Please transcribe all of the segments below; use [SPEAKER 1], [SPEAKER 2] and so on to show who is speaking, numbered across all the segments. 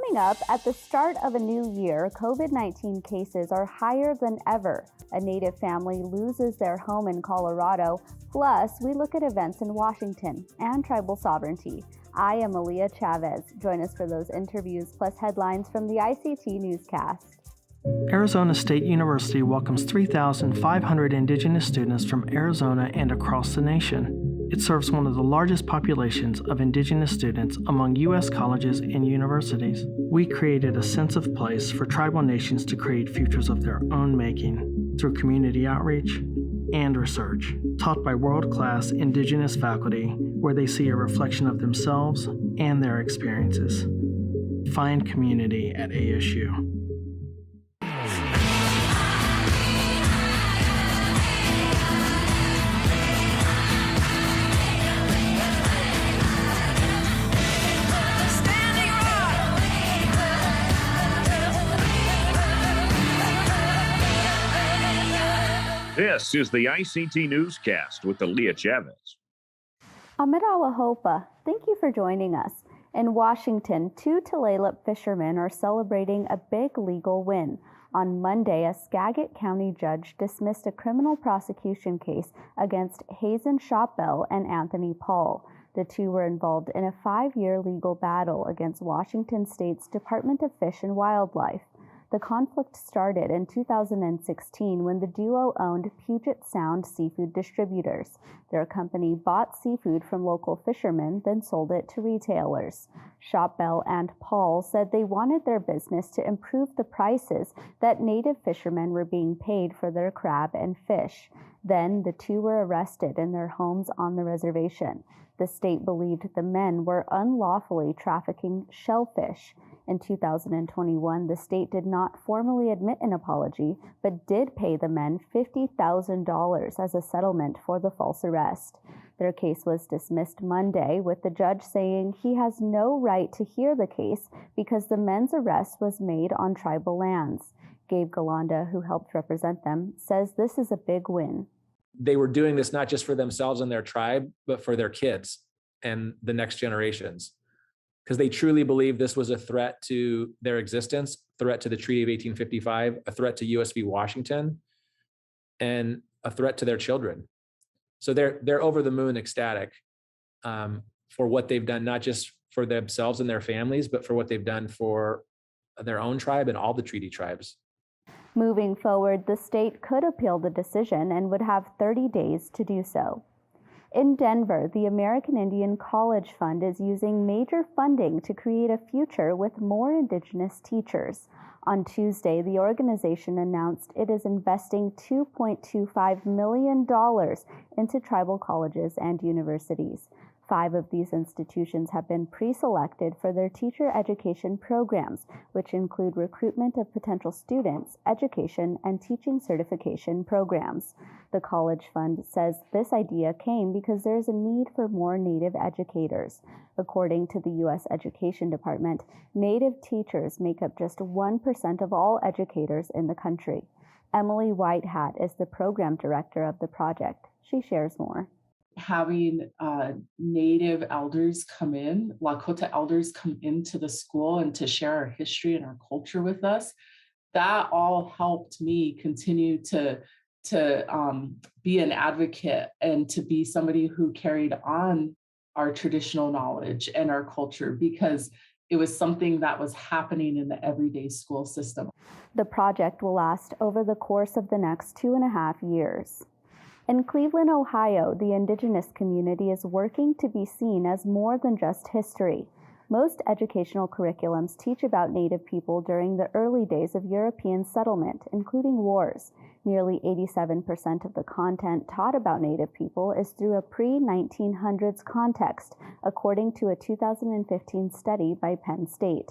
[SPEAKER 1] Coming up, at the start of a new year, COVID-19 cases are higher than ever. A Native family loses their home in Colorado. Plus, we look at events in Washington and tribal sovereignty. I am Aaliyah Chavez. Join us for those interviews plus headlines from the ICT Newscast.
[SPEAKER 2] Arizona State University welcomes 3,500 Indigenous students from Arizona and across the nation. It serves one of the largest populations of Indigenous students among U.S. colleges and universities. We created a sense of place for tribal nations to create futures of their own making through community outreach and research, taught by world-class Indigenous faculty where they see a reflection of themselves and their experiences. Find community at ASU.
[SPEAKER 3] This is the ICT Newscast with Aaliyah Chavez.
[SPEAKER 1] Arapaho, thank you for joining us. In Washington, 2 Tulalip fishermen are celebrating a big legal win. On Monday, a Skagit County judge dismissed a criminal prosecution case against Hazen Shopbell and Anthony Paul. The two were involved in a 5-year legal battle against Washington State's Department of Fish and Wildlife. The conflict started in 2016 when the duo owned Puget Sound Seafood Distributors. Their company bought seafood from local fishermen, then sold it to retailers. Shopbell and Paul said they wanted their business to improve the prices that native fishermen were being paid for their crab and fish. Then the two were arrested in their homes on the reservation. The state believed the men were unlawfully trafficking shellfish. In 2021, the state did not formally admit an apology, but did pay the men $50,000 as a settlement for the false arrest. Their case was dismissed Monday, with the judge saying he has no right to hear the case because the men's arrest was made on tribal lands. Gabe Galanda, who helped represent them, says this is a big win.
[SPEAKER 4] They were doing this not just for themselves and their tribe, but for their kids and the next generations, because they truly believe this was a threat to their existence, threat to the Treaty of 1855, a threat to US v. Washington, and a threat to their children. So they're over the moon ecstatic for what they've done, not just for themselves and their families, but for what they've done for their own tribe and all the treaty tribes.
[SPEAKER 1] Moving forward, the state could appeal the decision and would have 30 days to do so. In Denver, the American Indian College Fund is using major funding to create a future with more Indigenous teachers. On Tuesday, the organization announced it is investing $2.25 million into tribal colleges and universities. 5 of these institutions have been pre-selected for their teacher education programs, which include recruitment of potential students, education, and teaching certification programs. The College Fund says this idea came because there is a need for more Native educators. According to the U.S. Education Department, Native teachers make up just 1% of all educators in the country. Emily Whitehat is the program director of the project. She shares more.
[SPEAKER 5] Having Native elders come in, Lakota elders come into the school and to share our history and our culture with us, that all helped me continue to be an advocate and to be somebody who carried on our traditional knowledge and our culture, because it was something that was happening in the everyday school system.
[SPEAKER 1] The project will last over the course of the next 2.5 years. In Cleveland, Ohio, the Indigenous community is working to be seen as more than just history. Most educational curriculums teach about Native people during the early days of European settlement, including wars. Nearly 87% of the content taught about Native people is through a pre-1900s context, according to a 2015 study by Penn State.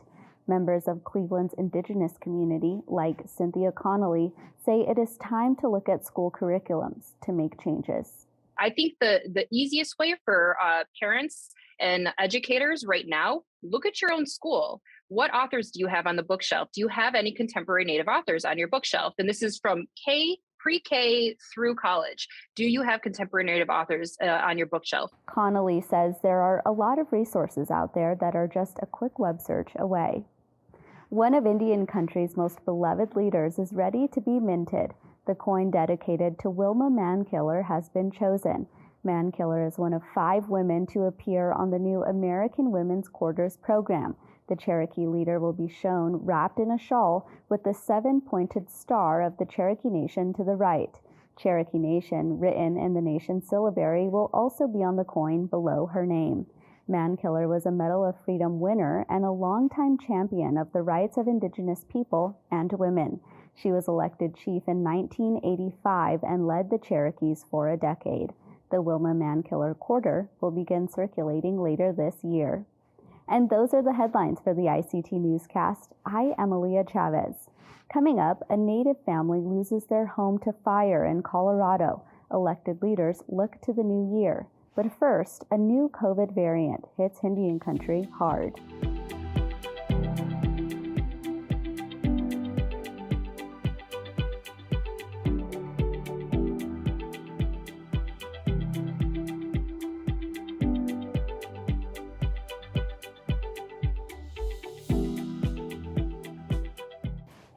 [SPEAKER 1] Members of Cleveland's Indigenous community, like Cynthia Connolly, say it is time to look at school curriculums to make changes.
[SPEAKER 6] I think the easiest way for parents and educators right now, look at your own school. What authors do you have on the bookshelf? Do you have any contemporary Native authors on your bookshelf? And this is from pre-K through college. Do you have contemporary Native authors on your bookshelf?
[SPEAKER 1] Connolly says there are a lot of resources out there that are just a quick web search away. One of Indian country's most beloved leaders is ready to be minted. The coin dedicated to Wilma Mankiller has been chosen. Mankiller is one of 5 women to appear on the new American Women's Quarters program. The Cherokee leader will be shown wrapped in a shawl with the 7-pointed star of the Cherokee Nation to the right. Cherokee Nation, written in the nation's syllabary, will also be on the coin below her name. Mankiller was a Medal of Freedom winner and a longtime champion of the rights of Indigenous people and women. She was elected chief in 1985 and led the Cherokees for a decade. The Wilma Mankiller Quarter will begin circulating later this year. And those are the headlines for the ICT Newscast. I am Aaliyah Chavez. Coming up, a Native family loses their home to fire in Colorado. Elected leaders look to the new year. But first, a new COVID variant hits Indian country hard.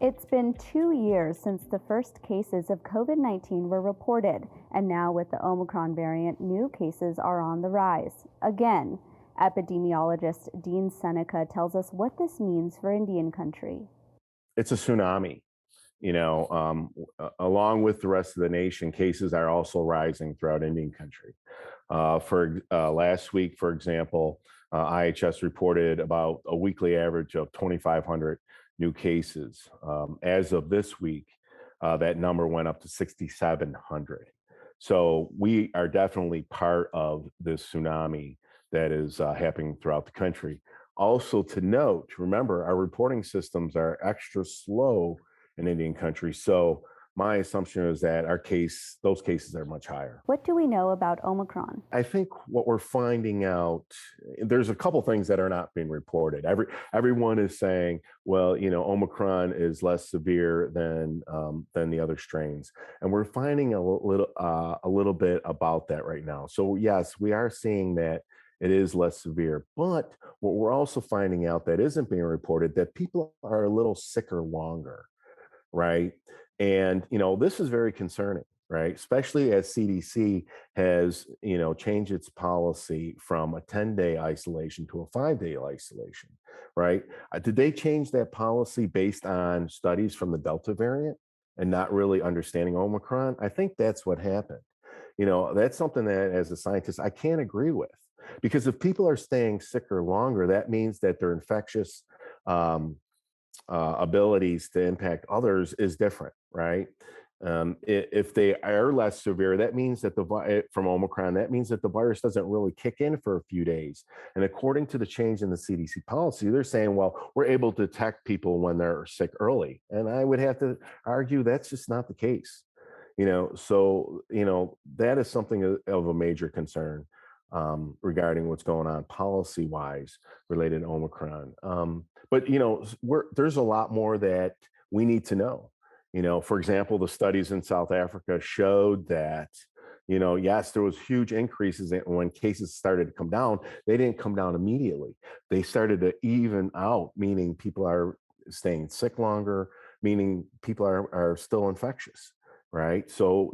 [SPEAKER 1] It's been 2 years since the first cases of COVID-19 were reported, and now with the Omicron variant, new cases are on the rise. Again, epidemiologist Dean Seneca tells us what this means for Indian country.
[SPEAKER 7] It's a tsunami. Along with the rest of the nation, cases are also rising throughout Indian country. For last week, for example, IHS reported about a weekly average of 2,500 new cases. As of this week, that number went up to 6,700. So we are definitely part of this tsunami that is happening throughout the country. Also to note, remember, our reporting systems are extra slow in Indian country. So my assumption is that those cases are much higher.
[SPEAKER 1] What do we know about Omicron?
[SPEAKER 7] I think what we're finding out, there's a couple things that are not being reported. Everyone is saying, well, Omicron is less severe than the other strains, and we're finding a little bit about that right now. So yes, we are seeing that it is less severe, but what we're also finding out that isn't being reported, that people are a little sicker longer, right? And, this is very concerning, right? Especially as CDC has, changed its policy from a 10-day isolation to a 5-day isolation, right? Did they change that policy based on studies from the Delta variant and not really understanding Omicron? I think that's what happened. That's something that as a scientist, I can't agree with, because if people are staying sicker longer, that means that their infectious abilities to impact others is different, right? If they are less severe, that means that from Omicron, that means that the virus doesn't really kick in for a few days. And according to the change in the CDC policy, they're saying, well, we're able to detect people when they're sick early. And I would have to argue that's just not the case. So that is something of a major concern regarding what's going on policy-wise related to Omicron. But there's a lot more that we need to know. For example, the studies in South Africa showed that, yes, there was huge increases when cases started to come down. They didn't come down immediately. They started to even out, meaning people are staying sick longer, meaning people are still infectious, right? So,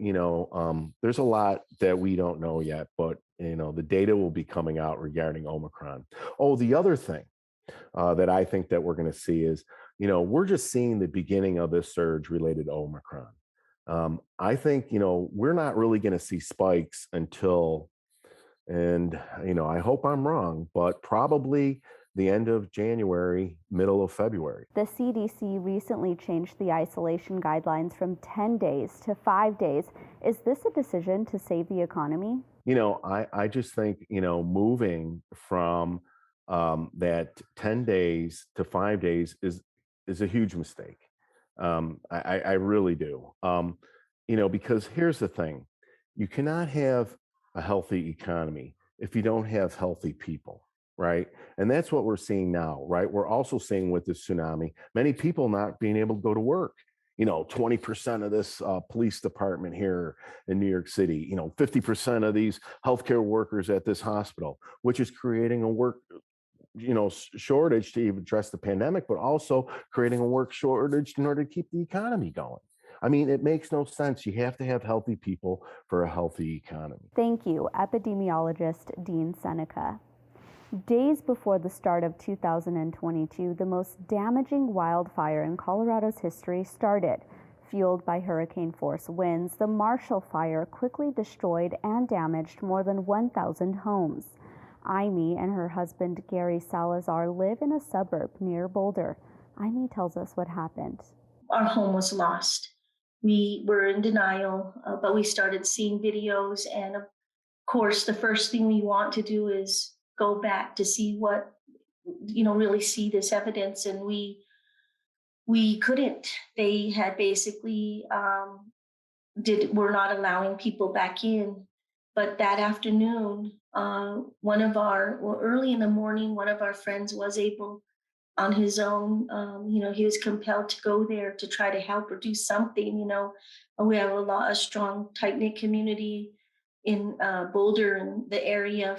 [SPEAKER 7] there's a lot that we don't know yet, but, the data will be coming out regarding Omicron. Oh, the other thing that I think that we're going to see is, we're just seeing the beginning of this surge related to Omicron. I think, we're not really going to see spikes until, and, I hope I'm wrong, but probably the end of January, middle of February.
[SPEAKER 1] The CDC recently changed the isolation guidelines from 10 days to 5 days. Is this a decision to save the economy?
[SPEAKER 7] I just think, moving from that 10 days to 5 days is a huge mistake. I really do. Because here's the thing, you cannot have a healthy economy if you don't have healthy people, right? And that's what we're seeing now, right? We're also seeing with this tsunami, many people not being able to go to work. 20% of this police department here in New York City, 50% of these healthcare workers at this hospital, which is creating a shortage to address the pandemic, but also creating a work shortage in order to keep the economy going. I mean, it makes no sense. You have to have healthy people for a healthy economy.
[SPEAKER 1] Thank you, epidemiologist Dean Seneca. Days before the start of 2022, the most damaging wildfire in Colorado's history started. Fueled by hurricane-force winds, the Marshall Fire quickly destroyed and damaged more than 1,000 homes. Amy and her husband, Gary Salazar, live in a suburb near Boulder. Amy tells us what happened.
[SPEAKER 8] Our home was lost. We were in denial, but we started seeing videos. And of course, the first thing we want to do is go back to see what, really see this evidence. And we couldn't. They had basically were not allowing people back in. But that afternoon, early in the morning, one of our friends was able on his own. He was compelled to go there to try to help or do something. We have a strong, tight-knit community in Boulder and the area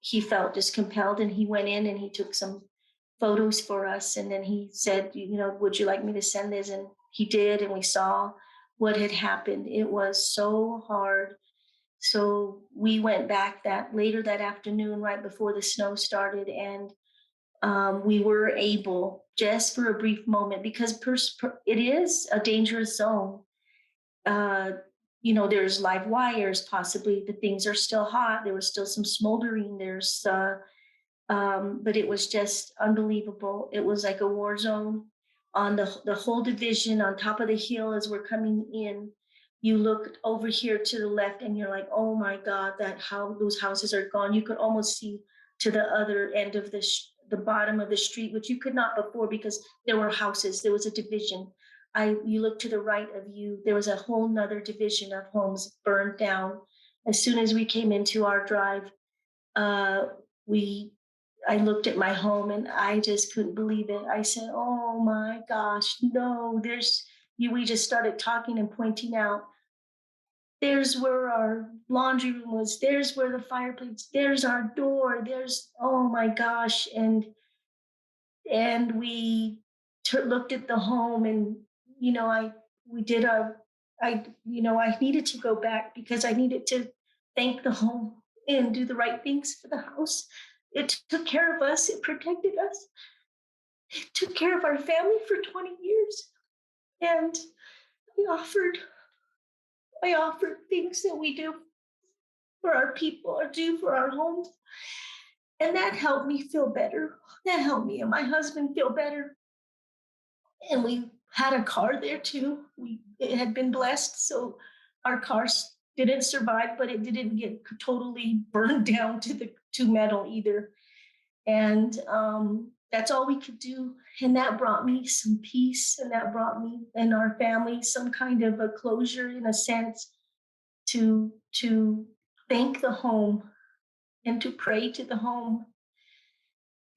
[SPEAKER 8] he felt just compelled, and he went in and he took some photos for us. And then he said, would you like me to send this? And he did. And we saw what had happened. It was so hard. So we went back later that afternoon, right before the snow started. And we were able, just for a brief moment, because it is a dangerous zone. There's live wires, possibly the things are still hot. There was still some smoldering. But it was just unbelievable. It was like a war zone on the whole division on top of the hill as we're coming in. You look over here to the left and you're like, oh my God, those houses are gone. You could almost see to the other end of the bottom of the street, which you could not before because there were houses. There was a division. You look to the right of you, there was a whole nother division of homes burned down. As soon as we came into our drive, I looked at my home and I just couldn't believe it. I said, oh my gosh, no, we just started talking and pointing out, there's where our laundry room was, there's where the fireplace, there's our door, oh my gosh. And we looked at the home and, I needed to go back because I needed to thank the home and do the right things for the house. It took care of us. It protected us. It took care of our family for 20 years. And I offered things that we do for our people or do for our homes. And that helped me feel better. That helped me and my husband feel better. And we had a car there too. It had been blessed. So our car didn't survive, but it didn't get totally burned down to metal either. And that's all we could do. And that brought me some peace, and that brought me and our family some kind of a closure, in a sense, to thank the home and to pray to the home.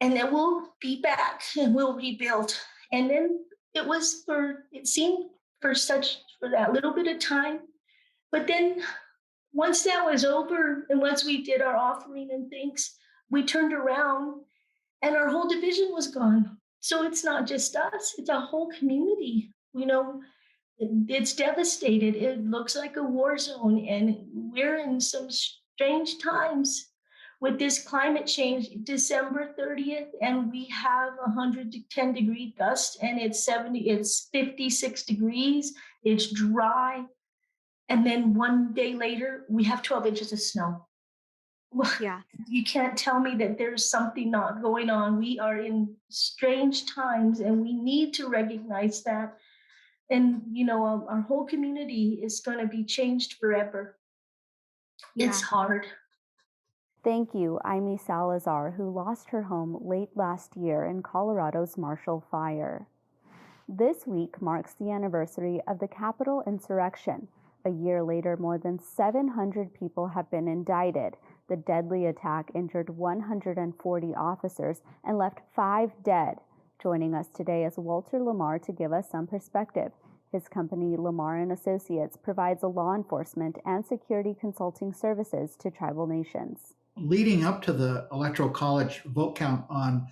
[SPEAKER 8] And then we'll be back and we'll rebuild. And then it seemed for that little bit of time. But then once that was over and once we did our offering and things, we turned around and our whole division was gone. So it's not just us, it's a whole community. It's devastated. It looks like a war zone, and we're in some strange times with this climate change. December 30th, and we have 110 degree gust, and it's 56 degrees. It's dry. And then one day later, we have 12 inches of snow. Well, yeah. You can't tell me that there's something not going on. We are in strange times, and we need to recognize that. And, our whole community is going to be changed forever. Yeah. It's hard.
[SPEAKER 1] Thank you, Amy Salazar, who lost her home late last year in Colorado's Marshall Fire. This week marks the anniversary of the Capitol insurrection. A year later, more than 700 people have been indicted. The deadly attack injured 140 officers and left 5 dead. Joining us today is Walter Lamar to give us some perspective. His company, Lamar & Associates, provides law enforcement and security consulting services to tribal nations.
[SPEAKER 9] leading up to the Electoral College vote count on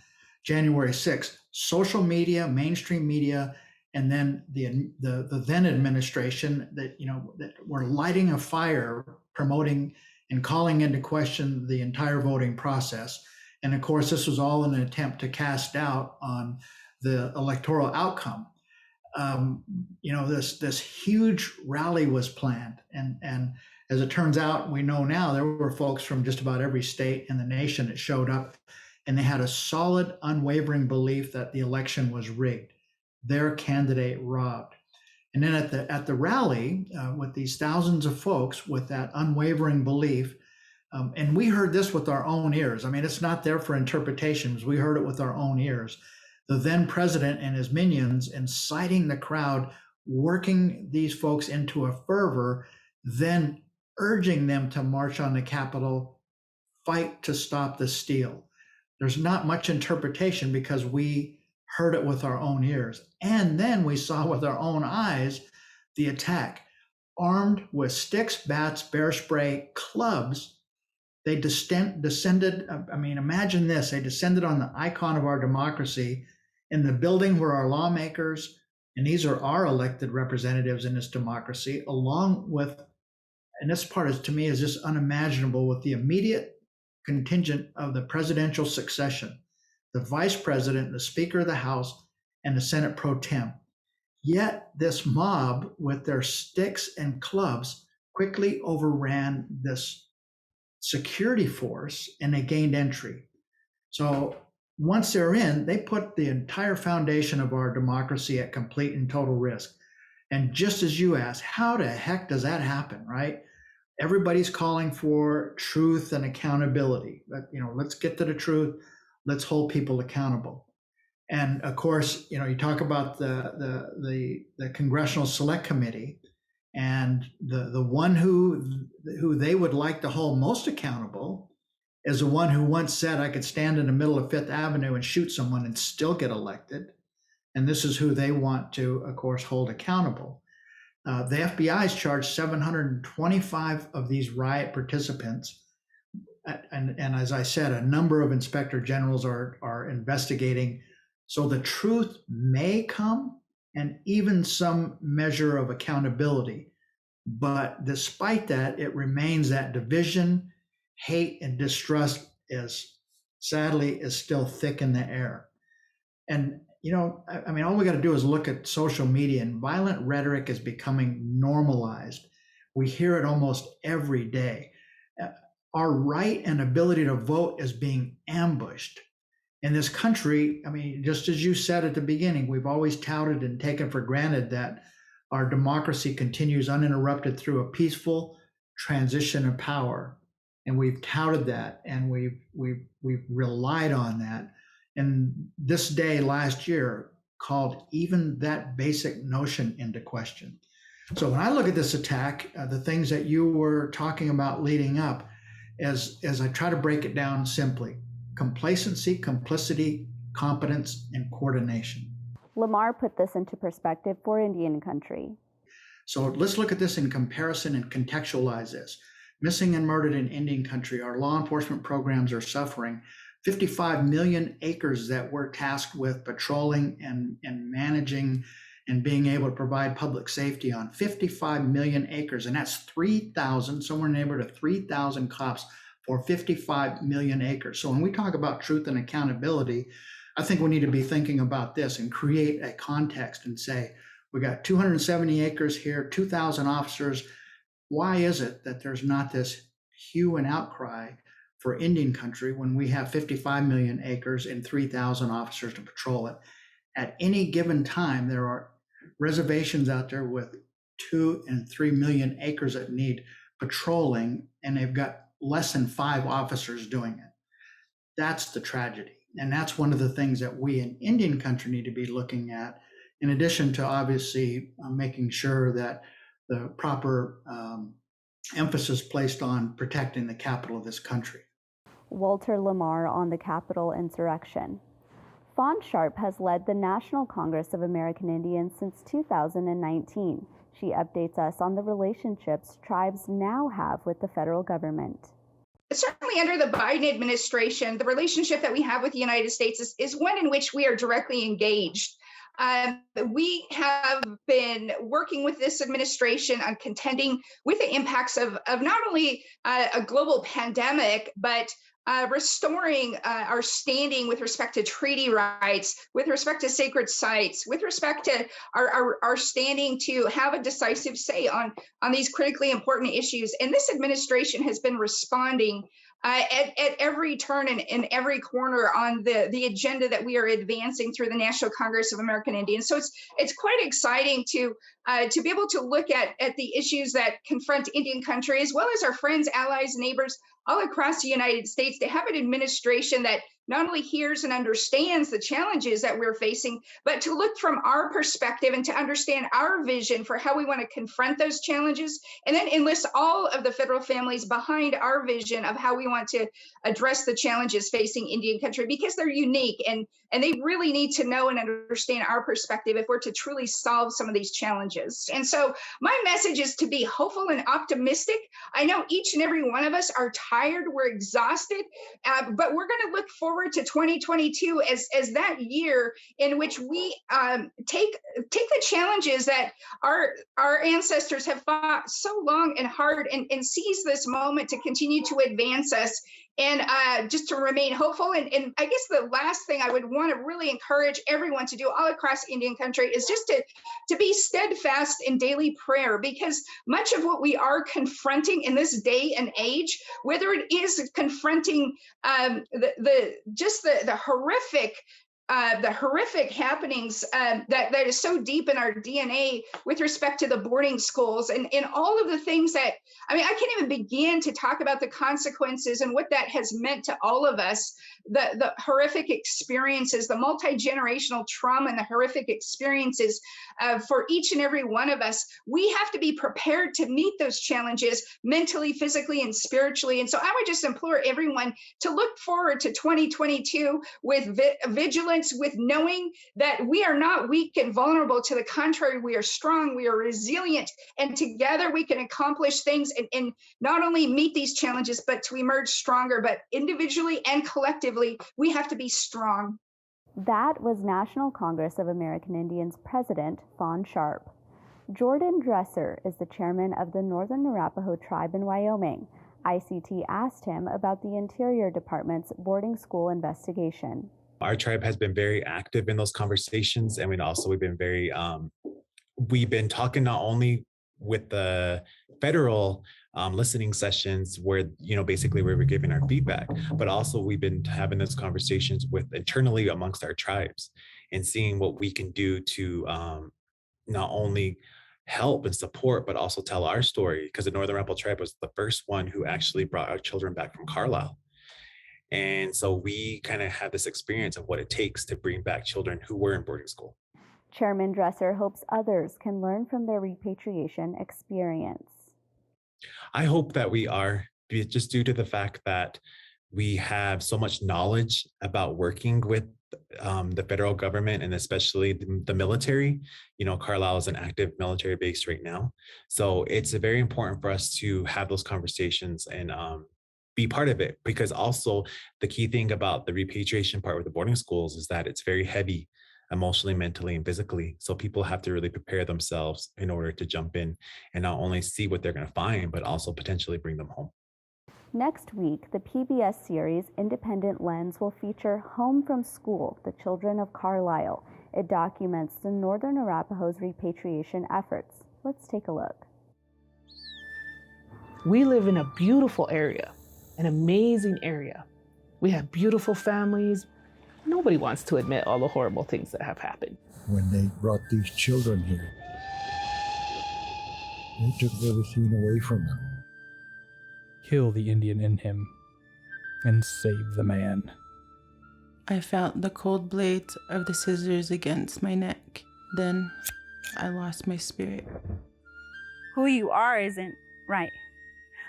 [SPEAKER 9] January 6th, social media, mainstream media, and then the then administration that were lighting a fire, promoting and calling into question the entire voting process. And of course, this was all in an attempt to cast doubt on the electoral outcome. This huge rally was planned, and as it turns out, we know now there were folks from just about every state in the nation that showed up, and they had a solid, unwavering belief that the election was rigged, their candidate robbed. And then at the rally, with these thousands of folks with that unwavering belief, and we heard this with our own ears. I mean, it's not there for interpretations. We heard it with our own ears. The then president and his minions inciting the crowd, working these folks into a fervor, then urging them to march on the Capitol, fight to stop the steal. There's not much interpretation because we heard it with our own ears. And then we saw with our own eyes the attack. Armed with sticks, bats, bear spray, clubs, they descended. I mean, imagine this. They descended on the icon of our democracy in the building where our lawmakers, and these are our elected representatives in this democracy, along with, and this part is to me is just unimaginable, with the immediate contingent of the presidential succession, the vice president, the speaker of the House, and the Senate pro tem. Yet this mob with their sticks and clubs quickly overran this security force and they gained entry. So once they're in, they put the entire foundation of our democracy at complete and total risk. And just as you asked, how the heck does that happen, right? Everybody's calling for truth and accountability. But, let's get to the truth. Let's hold people accountable. And of course, you talk about the Congressional Select Committee, and the one who they would like to hold most accountable is the one who once said, I could stand in the middle of Fifth Avenue and shoot someone and still get elected. And this is who they want to, of course, hold accountable. The FBI has charged 725 of these riot participants. And as I said, a number of inspector generals are investigating. So the truth may come, and even some measure of accountability. But despite that, it remains that division, hate, and distrust is still thick in the air. And all we got to do is look at social media, and violent rhetoric is becoming normalized. We hear it almost every day. Our right and ability to vote is being ambushed. In this country, just as you said at the beginning, we've always touted and taken for granted that our democracy continues uninterrupted through a peaceful transition of power. And we've touted that, and we've relied on that. And this day last year called even that basic notion into question. So when I look at this attack, the things that you were talking about leading up, as I try to break it down simply: complacency, complicity, competence, and coordination.
[SPEAKER 1] Lamar put this into perspective for Indian country.
[SPEAKER 9] So let's look at this in comparison and contextualize this. Missing and murdered in Indian country, our law enforcement programs are suffering. 55 million acres that we're tasked with patrolling and managing and being able to provide public safety on. 55 million acres, and that's 3,000, somewhere in the neighborhood of 3,000 cops for 55 million acres. So when we talk about truth and accountability, I think we need to be thinking about this and create a context and say, we got 270 acres here, 2,000 officers. Why is it that there's not this hue and outcry for Indian country when we have 55 million acres and 3,000 officers to patrol it? At any given time, there are reservations out there with 2 and 3 million acres that need patrolling, and they've got less than 5 officers doing it. That's the tragedy. And that's one of the things that we in Indian country need to be looking at, in addition to obviously making sure that the proper emphasis placed on protecting the capital of this country.
[SPEAKER 1] Walter Lamar on the Capitol insurrection. Fawn Sharp has led the National Congress of American Indians since 2019. She updates us on the relationships tribes now have with the federal government.
[SPEAKER 10] certainly under the Biden administration, the relationship that we have with the United States is one in which we are directly engaged. We have been working with this administration on contending with the impacts of not only a global pandemic, but restoring our standing with respect to treaty rights, with respect to sacred sites, with respect to our standing to have a decisive say on these critically important issues. And this administration has been responding at every turn and in every corner on the agenda that we are advancing through the National Congress of American Indians. So it's quite exciting to be able to look at the issues that confront Indian country, as well as our friends, allies, neighbors all across the United States, to have an administration that not only hears and understands the challenges that we're facing, but to look from our perspective and to understand our vision for how we want to confront those challenges, and then enlist all of the federal families behind our vision of how we want to address the challenges facing Indian country, because they're unique and they really need to know and understand our perspective if we're to truly solve some of these challenges. And so my message is to be hopeful and optimistic. I know each and every one of us are tired, we're exhausted, but we're going to look forward to 2022 as that year in which we take the challenges that our ancestors have fought so long and hard, and seize this moment to continue to advance us, and just to remain hopeful. And I guess the last thing I would want to really encourage everyone to do all across Indian country is just to be steadfast in daily prayer, because much of what we are confronting in this day and age, whether it is confronting the horrific happenings that is so deep in our DNA with respect to the boarding schools and all of the things that, I mean, I can't even begin to talk about the consequences and what that has meant to all of us, the horrific experiences, the multi-generational trauma and the horrific experiences for each and every one of us. We have to be prepared to meet those challenges mentally, physically, and spiritually. And so I would just implore everyone to look forward to 2022 with vigilance, with knowing that we are not weak and vulnerable. To the contrary, we are strong, we are resilient, and together we can accomplish things and not only meet these challenges, but to emerge stronger. But individually and collectively, we have to be strong.
[SPEAKER 1] That was National Congress of American Indians President Fawn Sharp. Jordan Dresser is the chairman of the Northern Arapaho Tribe in Wyoming. ICT asked him about the Interior Department's boarding school investigation.
[SPEAKER 11] Our tribe has been very active in those conversations, and we've been talking not only with the federal listening sessions where, basically where we're giving our feedback, but also we've been having those conversations with internally amongst our tribes and seeing what we can do to not only help and support, but also tell our story, because the Northern Arapaho tribe was the first one who actually brought our children back from Carlisle. And so we kind of have this experience of what it takes to bring back children who were in boarding school.
[SPEAKER 1] Chairman Dresser hopes others can learn from their repatriation experience.
[SPEAKER 11] I hope that we are, just due to the fact that we have so much knowledge about working with the federal government and especially the military. Carlisle is an active military base right now. So it's very important for us to have those conversations and be part of it, because also the key thing about the repatriation part with the boarding schools is that it's very heavy emotionally, mentally, and physically. So people have to really prepare themselves in order to jump in and not only see what they're going to find, but also potentially bring them home.
[SPEAKER 1] Next week, the PBS series Independent Lens will feature Home from School, The Children of Carlisle. It documents the Northern Arapaho's repatriation efforts. Let's take a look.
[SPEAKER 12] We live in a beautiful area, an amazing area. We have beautiful families. Nobody wants to admit all the horrible things that have happened.
[SPEAKER 13] When they brought these children here, they took everything away from them.
[SPEAKER 14] Kill the Indian in him and save the man.
[SPEAKER 15] I felt the cold blades of the scissors against my neck. Then I lost my spirit.
[SPEAKER 16] Who you are isn't right.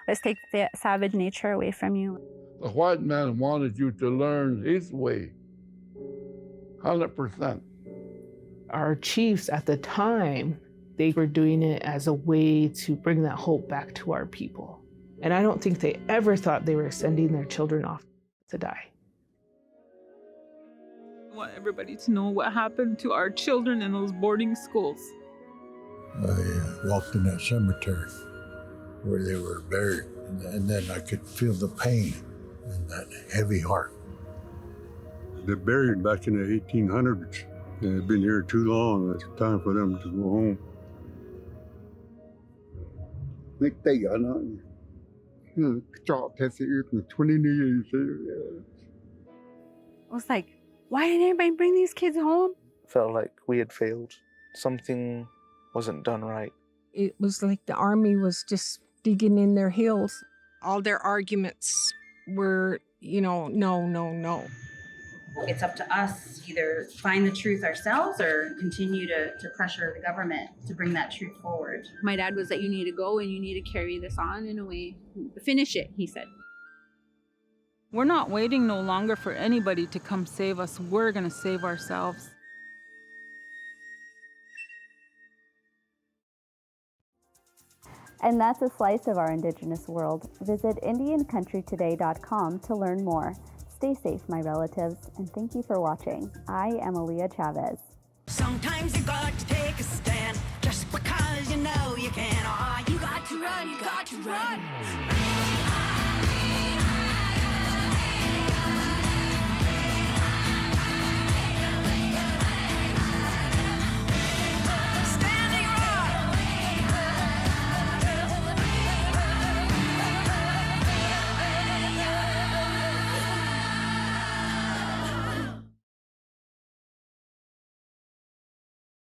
[SPEAKER 16] Let's take the savage nature away from you.
[SPEAKER 17] The white man wanted you to learn his way. 100%.
[SPEAKER 12] Our chiefs at the time, they were doing it as a way to bring that hope back to our people. And I don't think they ever thought they were sending their children off to die.
[SPEAKER 18] I want everybody to know what happened to our children in those boarding schools.
[SPEAKER 13] I walked in that cemetery where they were buried, and then I could feel the pain and that heavy heart.
[SPEAKER 19] They're buried back in the 1800s. They've been here too long. It's time for them to go home.
[SPEAKER 16] I was like, why didn't anybody bring these kids home?
[SPEAKER 20] Felt like we had failed. Something wasn't done right.
[SPEAKER 21] It was like the army was just digging in their heels.
[SPEAKER 22] All their arguments were, no, no, no.
[SPEAKER 23] It's up to us to either find the truth ourselves or continue to pressure the government to bring that truth forward.
[SPEAKER 16] My dad was that you need to go and you need to carry this on in a way. Finish it, he said.
[SPEAKER 18] We're not waiting no longer for anybody to come save us. We're going to save ourselves.
[SPEAKER 1] And that's a slice of our Indigenous world. Visit IndianCountryToday.com to learn more. Stay safe, my relatives, and thank you for watching. I am Aaliyah Chavez.
[SPEAKER 24] Sometimes you got to take a stand just because you know you can. Oh, you got to run, you got to run.